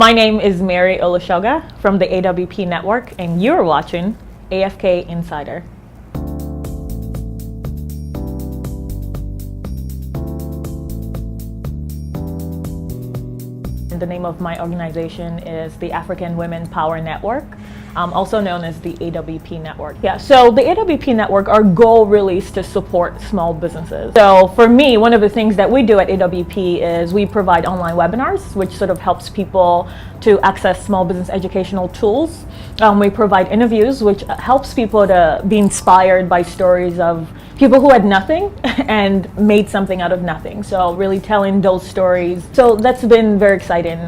My name is Mary Olushoga from the AWP network, and you're watching AFKInsider. The name of my organization is the African Women Power Network, also known as the AWP network. Yeah, so the AWP network, our goal really is to support small businesses. So for me, one of the things that we do at AWP is we provide online webinars, which sort of helps people to access small business educational tools. We provide interviews, which helps people to be inspired by stories of people who had nothing and made something out of nothing. So really telling those stories. So that's been very exciting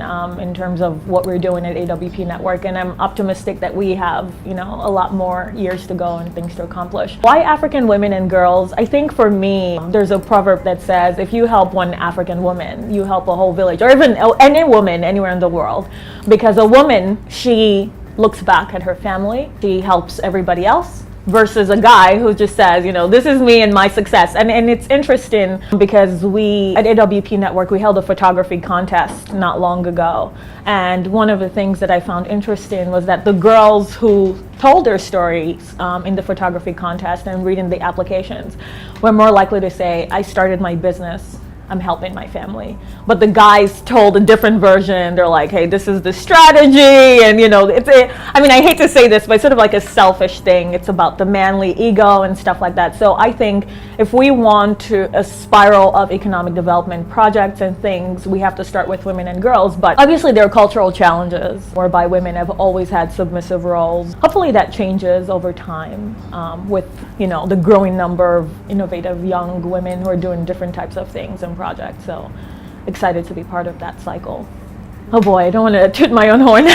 in terms of what we're doing at AWP Network, and I'm optimistic that we have, a lot more years to go and things to accomplish. Why African women and girls? I think for me, there's a proverb that says, if you help one African woman, you help a whole village, or even any woman anywhere in the world. Because a woman, she looks back at her family, she helps everybody else, versus a guy who just says, this is me and my success. And it's interesting because we, at AWP Network, we held a photography contest not long ago. And one of the things that I found interesting was that the girls who told their stories in the photography contest and reading the applications were more likely to say, I started my business, I'm helping my family. But the guys told a different version. They're like, hey, this is the strategy. And I hate to say this, but it's sort of like a selfish thing. It's about the manly ego and stuff like that. So I think if we want to a spiral of economic development projects and things, we have to start with women and girls. But obviously there are cultural challenges whereby women have always had submissive roles. Hopefully that changes over time with the growing number of innovative young women who are doing different types of things and projects. So excited to be part of that cycle. Oh boy, I don't want to toot my own horn.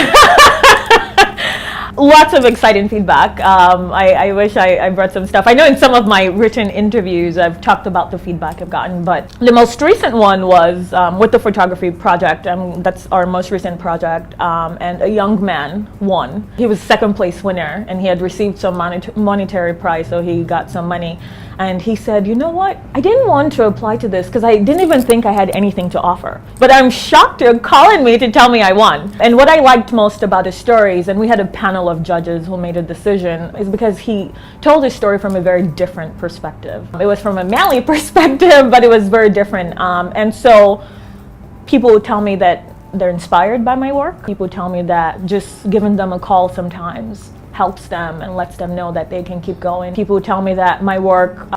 Lots of exciting feedback. I wish I brought some stuff. I know in some of my written interviews I've talked about the feedback I've gotten, but the most recent one was with the photography project. That's our most recent project, and a young man won. He was second place winner, and he had received some monetary prize, so he got some money. And he said, you know what? I didn't want to apply to this because I didn't even think I had anything to offer. But I'm shocked you're calling me to tell me I won. And what I liked most about his stories, and we had a panel of judges who made a decision, is because he told his story from a very different perspective. It was from a manly perspective, but it was very different. And so people would tell me that they're inspired by my work. People tell me that just giving them a call sometimes helps them and lets them know that they can keep going. People tell me that my work,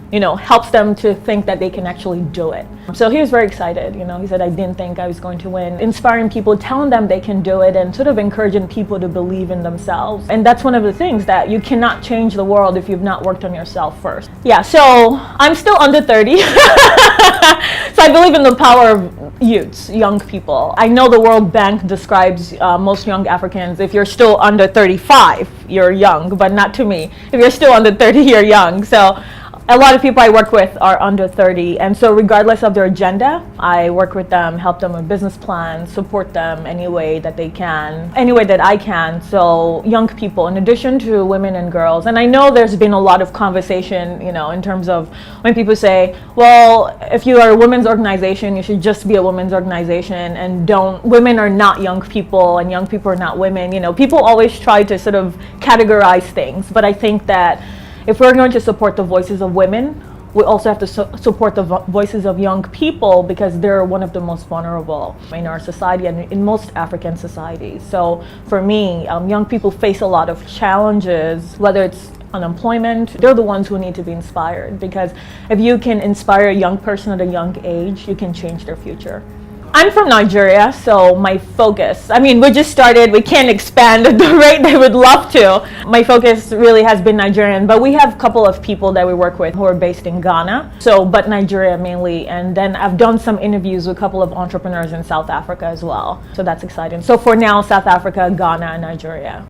helps them to think that they can actually do it. So he was very excited. He said, I didn't think I was going to win. Inspiring people, telling them they can do it, and sort of encouraging people to believe in themselves. And that's one of the things, that you cannot change the world if you've not worked on yourself first. Yeah, so I'm still under 30. So I believe in the power of youths, young people. I know the World Bank describes most young Africans, if you're still under 35, you're young, but not to me. If you're still under 30, you're young. So a lot of people I work with are under 30, and so regardless of their agenda, I work with them, help them with business plans, support them any way that they can, any way that I can. So young people, in addition to women and girls, and I know there's been a lot of conversation, in terms of when people say, well, if you are a women's organization, you should just be a women's organization, and women are not young people, and young people are not women. People always try to sort of categorize things, but I think that if we're going to support the voices of women, we also have to support the voices of young people, because they're one of the most vulnerable in our society and in most African societies. So for me, young people face a lot of challenges, whether it's unemployment. They're the ones who need to be inspired, because if you can inspire a young person at a young age, you can change their future. I'm from Nigeria, so my focus, we just started, we can't expand at the rate they would love to. My focus really has been Nigerian, but we have a couple of people that we work with who are based in Ghana, but Nigeria mainly. And then I've done some interviews with a couple of entrepreneurs in South Africa as well. So that's exciting. So for now, South Africa, Ghana, and Nigeria.